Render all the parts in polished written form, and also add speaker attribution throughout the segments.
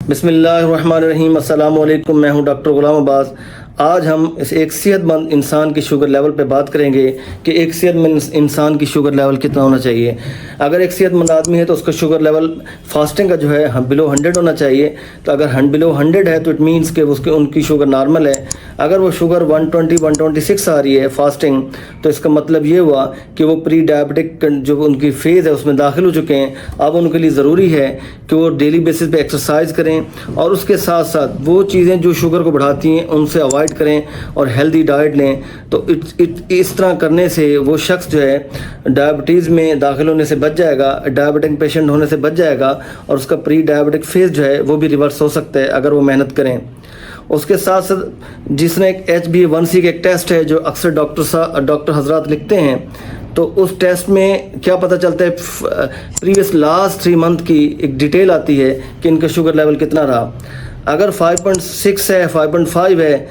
Speaker 1: بسم اللہ الرحمن الرحیم۔ السلام علیکم، میں ہوں ڈاکٹر غلام عباس۔ آج ہم ایک صحت مند انسان کی شوگر لیول پہ بات کریں گے کہ ایک صحت مند انسان کی شوگر لیول کتنا ہونا چاہیے۔ اگر ایک صحت مند آدمی ہے تو اس کا شوگر لیول فاسٹنگ کا جو ہے بلو 100 ہونا چاہیے۔ تو اگر بلو 100 ہے تو اٹ مینس کہ ان کی شوگر نارمل ہے۔ اگر وہ شوگر 120 126 آ رہی ہے فاسٹنگ، تو اس کا مطلب یہ ہوا کہ وہ پری ڈائبٹک جو ان کی فیز ہے اس میں داخل ہو چکے ہیں۔ اب ان کے لیے ضروری ہے کہ وہ ڈیلی بیسس پہ ایکسرسائز کریں، اور اس کے ساتھ ساتھ وہ چیزیں جو شوگر کو بڑھاتی ہیں ان سے اوائڈ کریں اور ہیلدی ڈائٹ لیں۔ تو اس طرح کرنے سے وہ شخص جو ہے ڈائبٹیز میں داخل ہونے سے بچ جائے گا، ڈائبٹک پیشنٹ ہونے سے بچ جائے گا، اور اس کا پری ڈائبٹک فیز جو ہے وہ بھی ریورس ہو سکتا ہے اگر وہ محنت کریں۔ اس کے ساتھ ساتھ جس نے ایک HbA1c کا ایک ٹیسٹ ہے جو اکثر ڈاکٹر حضرات لکھتے ہیں، تو اس ٹیسٹ میں کیا پتہ چلتا ہے، پریویس لاسٹ 3 منتھ کی ایک ڈیٹیل آتی ہے کہ ان کا شوگر لیول کتنا رہا۔ اگر 5.6 ہے، 5.5 ہے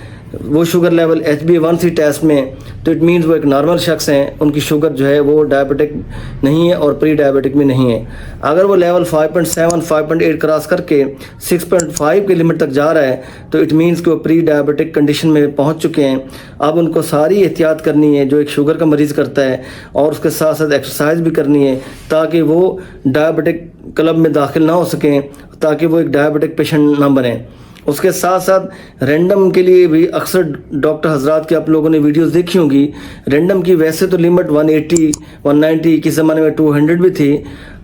Speaker 1: وہ شوگر لیول HbA1c ٹیسٹ میں، تو اٹ مینز وہ ایک نارمل شخص ہیں، ان کی شوگر جو ہے وہ ڈائبٹک نہیں ہے اور پری ڈائبٹک بھی نہیں ہے۔ اگر وہ لیول 5.7 5.8 کراس کر کے 6.5 کی لمٹ تک جا رہا ہے، تو اٹ مینز کہ وہ پری ڈائبٹک کنڈیشن میں پہنچ چکے ہیں۔ اب ان کو ساری احتیاط کرنی ہے جو ایک شوگر کا مریض کرتا ہے، اور اس کے ساتھ ساتھ ایکسرسائز بھی کرنی ہے تاکہ وہ ڈائبٹک کلب میں داخل نہ ہو سکیں، تاکہ وہ ایک ڈائبٹک پیشنٹ نہ بنیں۔ اس کے ساتھ ساتھ رینڈم کے لیے بھی اکثر ڈاکٹر حضرات کے آپ لوگوں نے ویڈیوز دیکھی ہوں گی۔ رینڈم کی ویسے تو لمٹ 180 190 کس زمانے میں 200 بھی تھی۔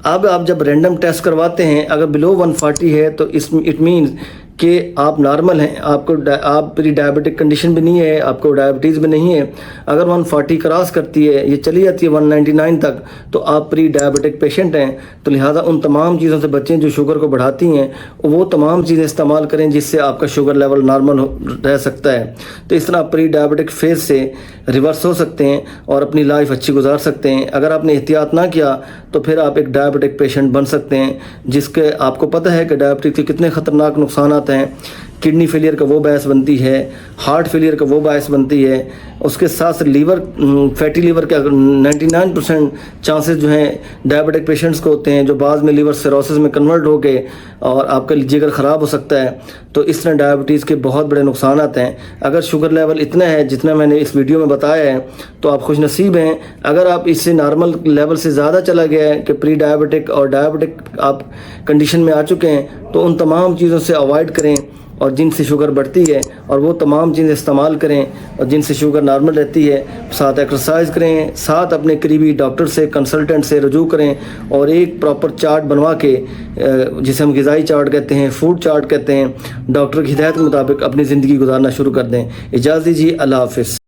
Speaker 1: اب آپ جب رینڈم ٹیسٹ کرواتے ہیں، اگر بلو 140 ہے تو اٹ مینز کہ آپ نارمل ہیں، آپ پری ڈائبٹک کنڈیشن بھی نہیں ہے، آپ کو ڈائبٹیز بھی نہیں ہے۔ اگر 140 کراس کرتی ہے، یہ چلی جاتی ہے 199 تک، تو آپ پری ڈائبٹک پیشنٹ ہیں۔ تو لہٰذا ان تمام چیزوں سے بچیں جو شوگر کو بڑھاتی ہیں، وہ تمام چیزیں استعمال کریں جس سے آپ کا شوگر لیول نارمل رہ سکتا ہے۔ تو اس طرح آپ پری ڈائبٹک فیز سے ریورس ہو سکتے ہیں اور اپنی لائف اچھی گزار سکتے ہیں۔ اگر آپ نے احتیاط نہ کیا تو پھر آپ ایک ڈائبٹک پیشنٹ بن سکتے ہیں، جس کے آپ کو پتہ ہے کہ ڈائبٹک کے کتنے خطرناک نقصانات ہیں۔ کڈنی فیلئر کا وہ باعث بنتی ہے، ہارٹ فیلئر کا وہ باعث بنتی ہے، اس کے ساتھ لیور فیٹی لیور کے 99% چانسز جو ہیں ڈائبٹک پیشنٹس کو ہوتے ہیں، جو بعد میں لیور سیروسس میں کنورٹ ہو کے اور آپ کا جگر خراب ہو سکتا ہے۔ تو اس طرح ڈائبٹیز کے بہت بڑے نقصانات ہیں۔ اگر شوگر لیول اتنا ہے جتنا میں نے اس ویڈیو میں بتایا ہے تو آپ خوش نصیب ہیں۔ اگر آپ اس سے نارمل لیول سے زیادہ چلا گیا ہے کہ پری ڈائبٹک اور ڈائبٹک آپ کنڈیشن میں آ چکے ہیں، تو ان تمام چیزوں سے اوائڈ کریں، اور جن سے شوگر بڑھتی ہے اور وہ تمام چیزیں استعمال کریں اور جن سے شوگر نارمل رہتی ہے۔ ساتھ ایکسرسائز کریں، ساتھ اپنے قریبی ڈاکٹر سے کنسلٹنٹ سے رجوع کریں، اور ایک پراپر چارٹ بنوا کے، جسے ہم غذائی چارٹ کہتے ہیں، فوڈ چارٹ کہتے ہیں، ڈاکٹر کی ہدایت کے مطابق اپنی زندگی گزارنا شروع کر دیں۔ اجازت دیجیے، اللہ حافظ۔